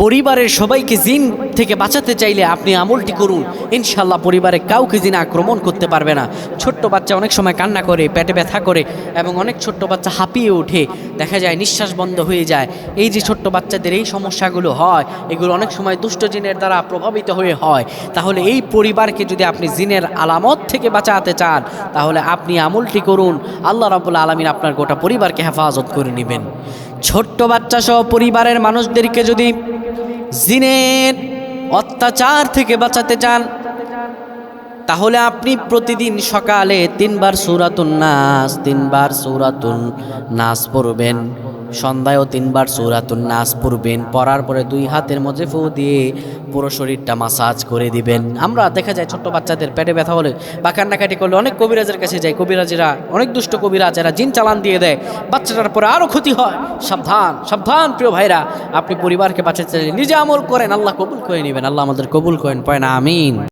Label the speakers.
Speaker 1: পরিবারের সবাইকে জিন থেকে বাঁচাতে চাইলে আপনি আমলটি করুন, ইনশাল্লাহ পরিবারে কাউকে জিন আক্রমণ করতে পারবে না। ছোট্ট বাচ্চা অনেক সময় কান্না করে, পেটে ব্যথা করে, এবং অনেক ছোট্ট বাচ্চা হাঁপিয়ে ওঠে, দেখা যায় নিঃশ্বাস বন্ধ হয়ে যায়। এই যে ছোট্ট বাচ্চাদের এই সমস্যাগুলো হয়, এগুলো অনেক সময় দুষ্ট জিনের দ্বারা প্রভাবিত হয়ে হয়। তাহলে এই পরিবারকে যদি আপনি জিনের আলামত থেকে বাঁচাতে চান, তাহলে আপনি আমলটি করুন, আল্লাহ রাব্বুল আলামিন আপনার গোটা পরিবারকে হেফাজত করে নেবেন। ছোট্ট বাচ্চা সহ পরিবারের মানুষদেরকে যদি জিনের অত্যাচার থেকে বাঁচাতে চান, তাহলে আপনি প্রতিদিন সকালে 3 বার সূরাতুন নাস পড়বেন, সন্ধ্যায়ও 3 বার সূরাতুন নাস পড়বেন। পড়ার পরে 2 হাতের মধ্যে ফু দিয়ে পুরো শরীরটা মাসাজ করে দিবেন। আমরা দেখা যায় ছোট্ট বাচ্চাদের পেটে ব্যথা হলে বা কান্নাকাটি করলে অনেক কবিরাজের কাছে যায়, কবিরাজেরা অনেক দুষ্ট কবিরাজ, যারা জিন চালান দিয়ে দেয়, বাচ্চাটার পরে আরও ক্ষতি হয়। সাবধান সাবধান প্রিয় ভাইরা, আপনি পরিবারকে বাঁচাতে চাইলে নিজে আমল করেন, আল্লাহ কবুল করে নেবেন। আল্লাহ আমাদের কবুল করেন, পয় না আমিন।